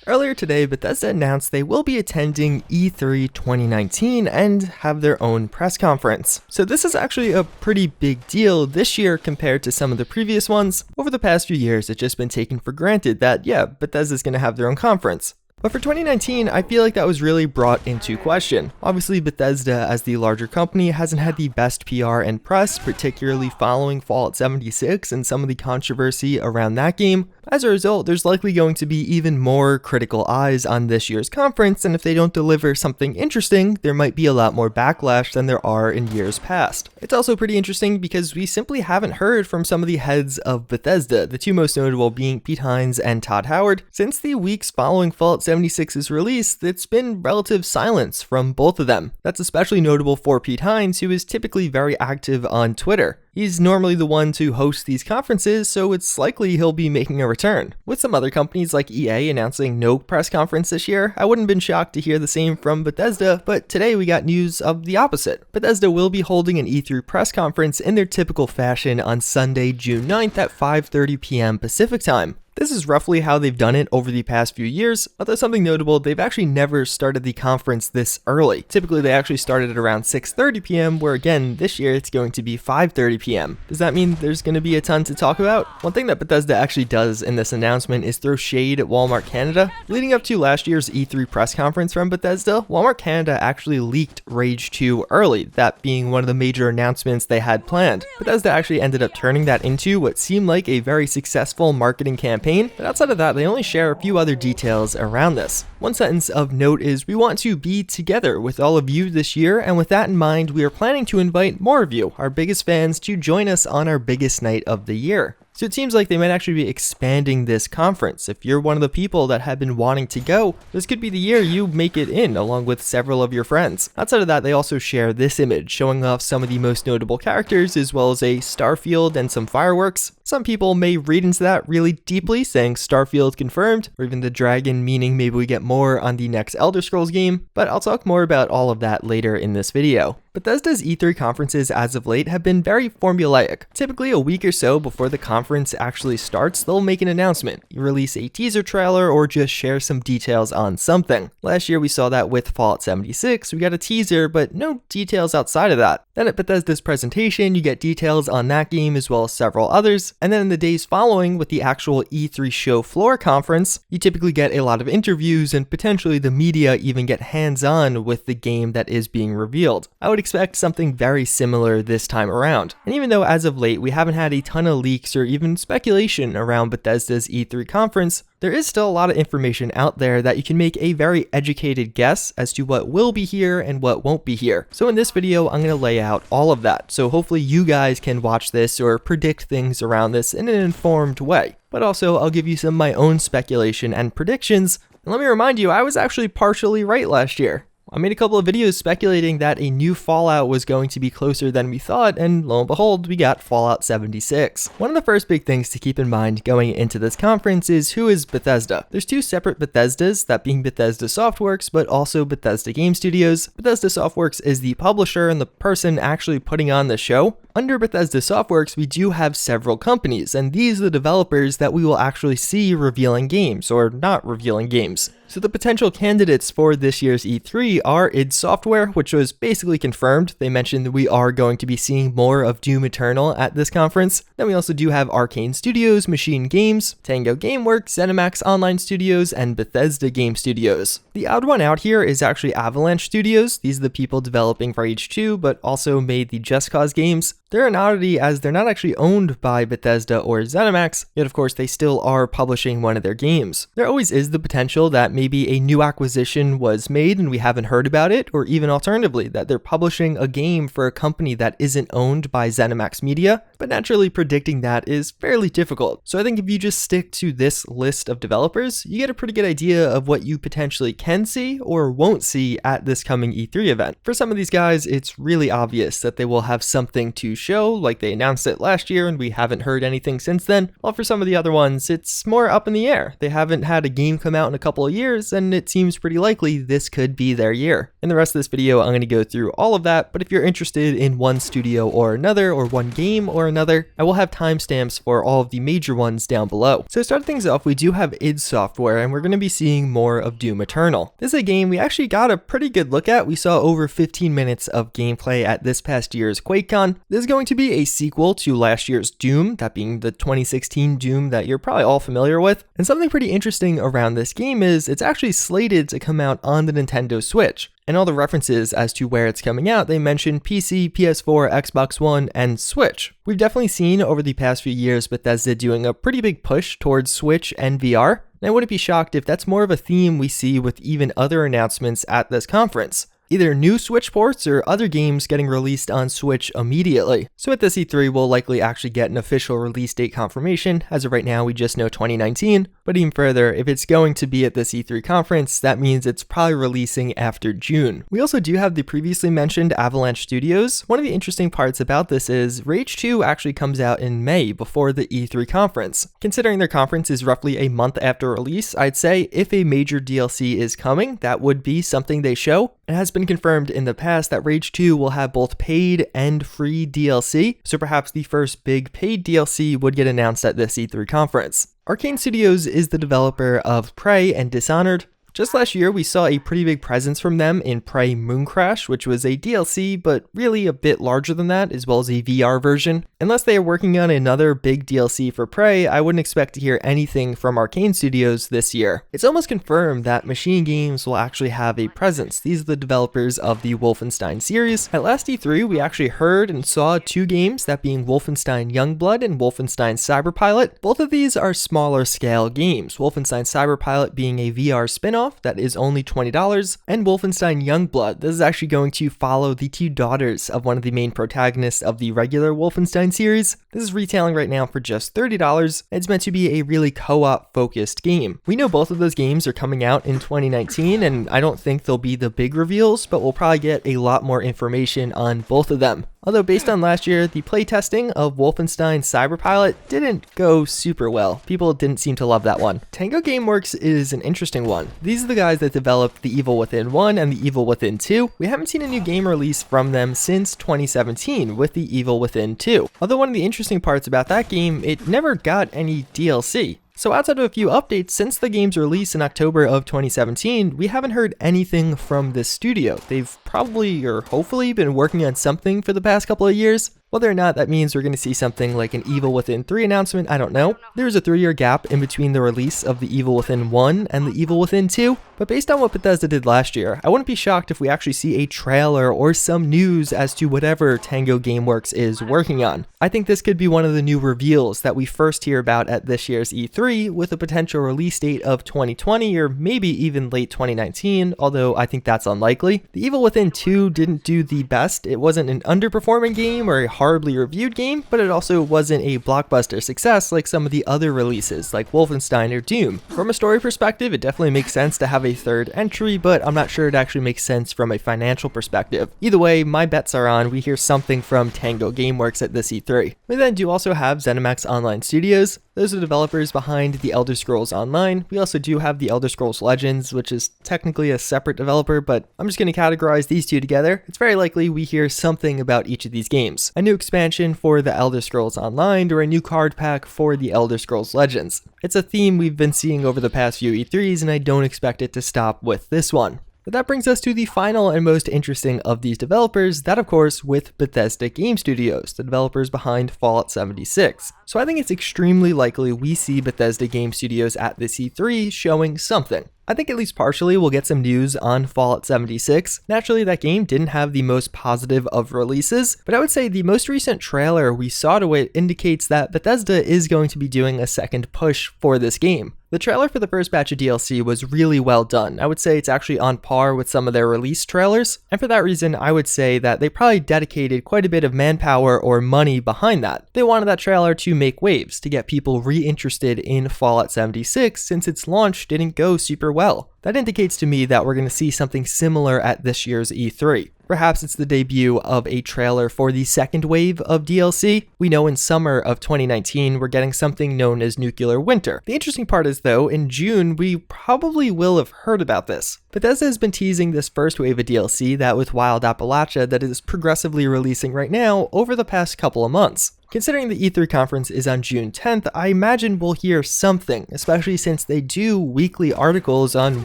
Earlier today, Bethesda announced they will be attending E3 2019 and have their own press conference. So this is actually a pretty big deal this year compared to some of the previous ones. Over the past few years, it's just been taken for granted that, yeah, Bethesda's gonna have their own conference. But for 2019, I feel like that was really brought into question. Obviously, Bethesda, as the larger company, hasn't had the best PR and press, particularly following Fallout 76 and some of the controversy around that game. As a result, there's likely going to be even more critical eyes on this year's conference, and if they don't deliver something interesting, there might be a lot more backlash than there are in years past. It's also pretty interesting because we simply haven't heard from some of the heads of Bethesda, the two most notable being Pete Hines and Todd Howard. Since the weeks following Fallout 76's release, it's been relative silence from both of them. That's especially notable for Pete Hines, who is typically very active on Twitter. He's normally the one to host these conferences, so it's likely he'll be making a return. With some other companies like EA announcing no press conference this year, I wouldn't have been shocked to hear the same from Bethesda, but today we got news of the opposite. Bethesda will be holding an E3 press conference in their typical fashion on Sunday, June 9th at 5:30 p.m. Pacific time. This is roughly how they've done it over the past few years, although something notable, they've actually never started the conference this early. Typically, they actually started at around 6:30 p.m., where again, this year it's going to be 5:30 p.m. Does that mean there's going to be a ton to talk about? One thing that Bethesda actually does in this announcement is throw shade at Walmart Canada. Leading up to last year's E3 press conference from Bethesda, Walmart Canada actually leaked Rage 2 early, that being one of the major announcements they had planned. Bethesda actually ended up turning that into what seemed like a very successful marketing campaign. But outside of that, they only share a few other details around this. One sentence of note is, "We want to be together with all of you this year, and with that in mind, we are planning to invite more of you, our biggest fans, to join us on our biggest night of the year." So it seems like they might actually be expanding this conference. If you're one of the people that have been wanting to go, this could be the year you make it in along with several of your friends. Outside of that, they also share this image showing off some of the most notable characters as well as a Starfield and some fireworks. Some people may read into that really deeply, saying Starfield confirmed, or even the dragon meaning maybe we get more on the next Elder Scrolls game, but I'll talk more about all of that later in this video. Bethesda's E3 conferences as of late have been very formulaic. Typically a week or so before the conference actually starts, they'll make an announcement, release a teaser trailer, or just share some details on something. Last year we saw that with Fallout 76, we got a teaser, but no details outside of that. Then at Bethesda's presentation, you get details on that game as well as several others, and then in the days following with the actual E3 show floor conference, you typically get a lot of interviews and potentially the media even get hands-on with the game that is being revealed. I would expect something very similar this time around. And even though as of late we haven't had a ton of leaks or even speculation around Bethesda's E3 conference, there is still a lot of information out there that you can make a very educated guess as to what will be here and what won't be here. So in this video, I'm going to lay out all of that. So hopefully you guys can watch this or predict things around this in an informed way. But also I'll give you some of my own speculation and predictions. And let me remind you, I was actually partially right last year. I made a couple of videos speculating that a new Fallout was going to be closer than we thought, and lo and behold, we got Fallout 76. One of the first big things to keep in mind going into this conference is who is Bethesda. There's two separate Bethesdas, that being Bethesda Softworks, but also Bethesda Game Studios. Bethesda Softworks is the publisher and the person actually putting on the show. Under Bethesda Softworks, we do have several companies, and these are the developers that we will actually see revealing games, or not revealing games. So the potential candidates for this year's E3 are id Software, which was basically confirmed. They mentioned that we are going to be seeing more of Doom Eternal at this conference. Then we also do have Arkane Studios, Machine Games, Tango Gameworks, Zenimax Online Studios, and Bethesda Game Studios. The odd one out here is actually Avalanche Studios. These are the people developing Rage 2, but also made the Just Cause games. They're an oddity as they're not actually owned by Bethesda or Zenimax, yet of course they still are publishing one of their games. There always is the potential that maybe a new acquisition was made and we haven't heard about it, or even alternatively, that they're publishing a game for a company that isn't owned by ZeniMax Media, but naturally predicting that is fairly difficult. So I think if you just stick to this list of developers, you get a pretty good idea of what you potentially can see or won't see at this coming E3 event. For some of these guys, it's really obvious that they will have something to show, like they announced it last year and we haven't heard anything since then, while for some of the other ones, it's more up in the air. They haven't had a game come out in a couple of years, and it seems pretty likely this could be their year. In the rest of this video, I'm going to go through all of that, but if you're interested in one studio or another, or one game or another, I will have timestamps for all of the major ones down below. So to start things off, we do have id Software, and we're going to be seeing more of Doom Eternal. This is a game we actually got a pretty good look at. We saw over 15 minutes of gameplay at this past year's QuakeCon. This is going to be a sequel to last year's Doom, that being the 2016 Doom that you're probably all familiar with. And something pretty interesting around this game is it's actually slated to come out on the Nintendo Switch. And all the references as to where it's coming out, they mention PC, PS4, Xbox One, and Switch. We've definitely seen over the past few years Bethesda doing a pretty big push towards Switch and VR, and I wouldn't be shocked if that's more of a theme we see with even other announcements at this conference. Either new Switch ports or other games getting released on Switch immediately. So at this E3, we'll likely actually get an official release date confirmation. As of right now, we just know 2019. But even further, if it's going to be at this E3 conference, that means it's probably releasing after June. We also do have the previously mentioned Avalanche Studios. One of the interesting parts about this is Rage 2 actually comes out in May before the E3 conference. Considering their conference is roughly a month after release, I'd say if a major DLC is coming, that would be something they show. It has been confirmed in the past that Rage 2 will have both paid and free DLC, so perhaps the first big paid DLC would get announced at this E3 conference. Arkane Studios is the developer of Prey and Dishonored. Just last year, we saw a pretty big presence from them in Prey Mooncrash, which was a DLC, but really a bit larger than that, as well as a VR version. Unless they are working on another big DLC for Prey, I wouldn't expect to hear anything from Arkane Studios this year. It's almost confirmed that Machine Games will actually have a presence. These are the developers of the Wolfenstein series. At last E3, we actually heard and saw two games, that being Wolfenstein Youngblood and Wolfenstein Cyberpilot. Both of these are smaller scale games, Wolfenstein Cyberpilot being a VR spin-off that is only $20, and Wolfenstein Youngblood. This is actually going to follow the two daughters of one of the main protagonists of the regular Wolfenstein series. This is retailing right now for just $30. It's meant to be a really co-op focused game. We know both of those games are coming out in 2019, and I don't think they'll be the big reveals, but we'll probably get a lot more information on both of them. Although based on last year, the playtesting of Wolfenstein Cyberpilot didn't go super well. People didn't seem to love that one. Tango Gameworks is an interesting one. These are the guys that developed The Evil Within 1 and The Evil Within 2. We haven't seen a new game release from them since 2017 with The Evil Within 2. Although one of the interesting parts about that game, it never got any DLC. So outside of a few updates since the game's release in October of 2017, we haven't heard anything from this studio. They've probably or hopefully been working on something for the past couple of years. Whether or not that means we're going to see something like an Evil Within 3 announcement, I don't know. There was a 3-year gap in between the release of The Evil Within 1 and The Evil Within 2, but based on what Bethesda did last year, I wouldn't be shocked if we actually see a trailer or some news as to whatever Tango Gameworks is working on. I think this could be one of the new reveals that we first hear about at this year's E3, with a potential release date of 2020 or maybe even late 2019, although I think that's unlikely. The Evil Within 2 didn't do the best. It wasn't an underperforming game or a horribly reviewed game, but it also wasn't a blockbuster success like some of the other releases like Wolfenstein or Doom. From a story perspective, it definitely makes sense to have a third entry, but I'm not sure it actually makes sense from a financial perspective. Either way, my bets are on we hear something from Tango Gameworks at this E3. We then do also have Zenimax Online Studios. Those are the developers behind The Elder Scrolls Online. We also do have The Elder Scrolls Legends, which is technically a separate developer, but I'm just going to categorize these two together. It's very likely we hear something about each of these games. A new expansion for The Elder Scrolls Online or a new card pack for The Elder Scrolls Legends. It's a theme we've been seeing over the past few E3s, and I don't expect it to stop with this one. But that brings us to the final and most interesting of these developers, that of course with Bethesda Game Studios, the developers behind Fallout 76. So I think it's extremely likely we see Bethesda Game Studios at this E3 showing something. I think at least partially we'll get some news on Fallout 76. Naturally, that game didn't have the most positive of releases, but I would say the most recent trailer we saw to it indicates that Bethesda is going to be doing a second push for this game. The trailer for the first batch of DLC was really well done. I would say it's actually on par with some of their release trailers, and for that reason, I would say that they probably dedicated quite a bit of manpower or money behind that. They wanted that trailer to make waves, to get people reinterested in Fallout 76 since its launch didn't go super well. That indicates to me that we're going to see something similar at this year's E3. Perhaps it's the debut of a trailer for the second wave of DLC. We know in summer of 2019, we're getting something known as Nuclear Winter. The interesting part is though, in June, we probably will have heard about this. Bethesda has been teasing this first wave of DLC, that with Wild Appalachia, that is progressively releasing right now over the past couple of months. Considering the E3 conference is on June 10th, I imagine we'll hear something, especially since they do weekly articles on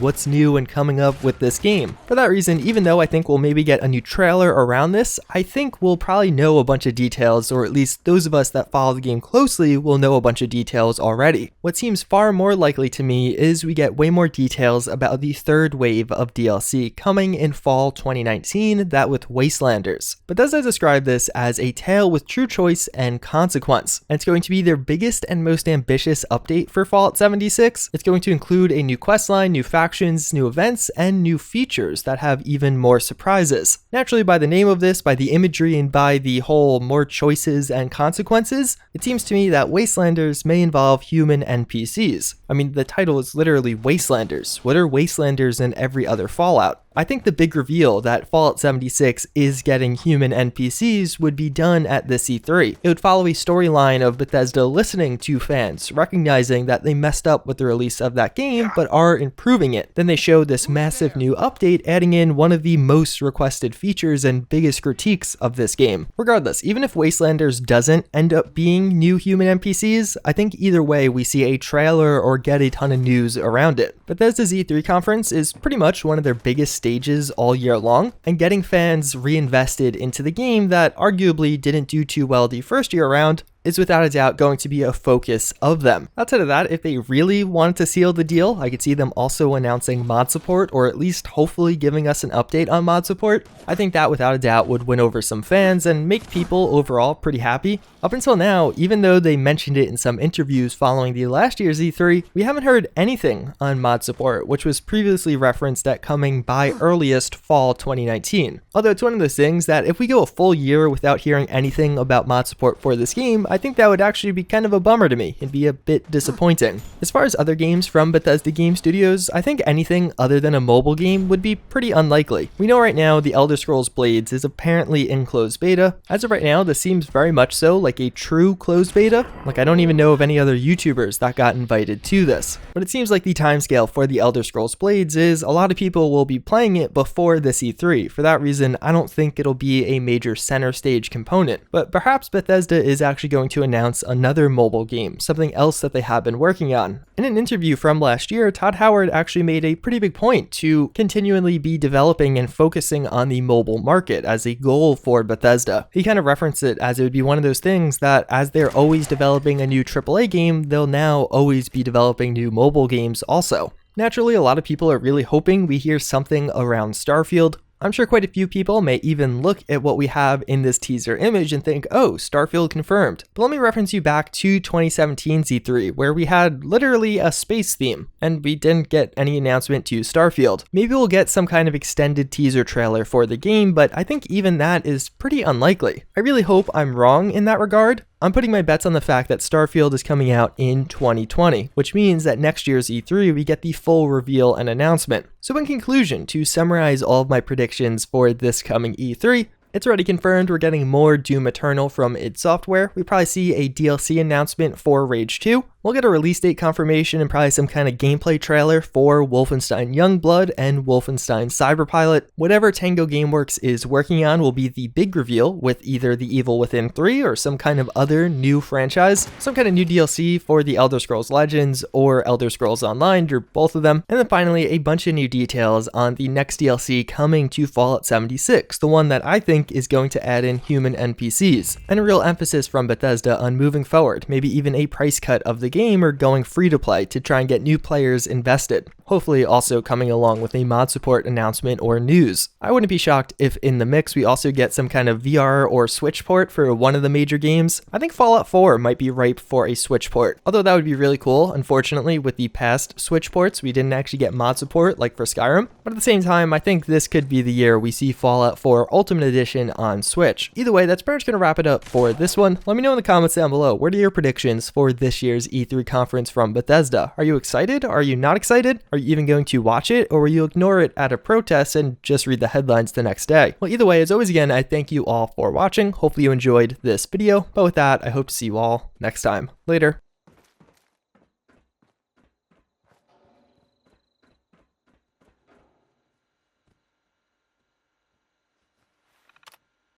what's new and coming up with this game. For that reason, even though I think we'll maybe get a new trailer around this, I think we'll probably know a bunch of details, or at least those of us that follow the game closely will know a bunch of details already. What seems far more likely to me is we get way more details about the third wave of DLC coming in fall 2019, that with Wastelanders. Bethesda described this as a tale with true choice and consequence, and it's going to be their biggest and most ambitious update for Fallout 76. It's going to include a new questline, new factions, new events, and new features that have even more surprises. Naturally, by the name of this, by the imagery, and by the whole more choices and consequences, it seems to me that Wastelanders may involve human NPCs. I mean, the title is literally Wastelanders. What are Wastelanders in every other Fallout? I think the big reveal that Fallout 76 is getting human NPCs would be done at this E3. It would follow a storyline of Bethesda listening to fans, recognizing that they messed up with the release of that game, but are improving it. Then they show this massive new update, adding in one of the most requested features and biggest critiques of this game. Regardless, even if Wastelanders doesn't end up being new human NPCs, I think either way we see a trailer or get a ton of news around it. Bethesda's E3 conference is pretty much one of their biggest stages all year long, and getting fans reinvested into the game that arguably didn't do too well the first year around is without a doubt going to be a focus of them. Outside of that, if they really wanted to seal the deal, I could see them also announcing mod support, or at least hopefully giving us an update on mod support. I think that without a doubt would win over some fans and make people overall pretty happy. Up until now, even though they mentioned it in some interviews following the last year's E3, we haven't heard anything on mod support, which was previously referenced at coming by earliest fall 2019. Although it's one of those things that if we go a full year without hearing anything about mod support for this game, I think that would actually be kind of a bummer to me and be a bit disappointing. As far as other games from Bethesda Game Studios, I think anything other than a mobile game would be pretty unlikely. We know right now the Elder Scrolls Blades is apparently in closed beta. As of right now, this seems very much so like a true closed beta. Like, I don't even know of any other YouTubers that got invited to this. But it seems like the timescale for the Elder Scrolls Blades is a lot of people will be playing it before this E3. For that reason, I don't think it'll be a major center stage component. But perhaps Bethesda is actually going to announce another mobile game, something else that they have been working on. In an interview from last year, Todd Howard actually made a pretty big point to continually be developing and focusing on the mobile market as a goal for Bethesda. He kind of referenced it as it would be one of those things that as they're always developing a new AAA game, they'll now always be developing new mobile games also. Naturally, a lot of people are really hoping we hear something around Starfield. I'm sure quite a few people may even look at what we have in this teaser image and think, oh, Starfield confirmed. But let me reference you back to 2017's E3, where we had literally a space theme, and we didn't get any announcement to Starfield. Maybe we'll get some kind of extended teaser trailer for the game, but I think even that is pretty unlikely. I really hope I'm wrong in that regard. I'm putting my bets on the fact that Starfield is coming out in 2020, which means that next year's E3 we get the full reveal and announcement. So in conclusion, to summarize all of my predictions for this coming E3, it's already confirmed we're getting more Doom Eternal from id Software. We probably see a DLC announcement for Rage 2. We'll get a release date confirmation and probably some kind of gameplay trailer for Wolfenstein Youngblood and Wolfenstein Cyberpilot. Whatever Tango Gameworks is working on will be the big reveal with either The Evil Within 3 or some kind of other new franchise, some kind of new DLC for the Elder Scrolls Legends or Elder Scrolls Online, or both of them. And then finally, a bunch of new details on the next DLC coming to Fallout 76, the one that I think is going to add in human NPCs, and a real emphasis from Bethesda on moving forward, maybe even a price cut of the game or going free to play to try and get new players invested. Hopefully also coming along with a mod support announcement or news. I wouldn't be shocked if in the mix we also get some kind of VR or Switch port for one of the major games. I think Fallout 4 might be ripe for a Switch port, although that would be really cool. Unfortunately, with the past Switch ports, we didn't actually get mod support like for Skyrim, but at the same time, I think this could be the year we see Fallout 4 Ultimate Edition on Switch. Either way, that's pretty much going to wrap it up for this one. Let me know in the comments down below, what are your predictions for this year's E3 conference from Bethesda? Are you excited? Are you not excited? Are you even going to watch it, or will you ignore it at a protest and just read the headlines the next day? Well, either way, as always, again, I thank you all for watching. Hopefully you enjoyed this video, but with that, I hope to see you all next time. Later.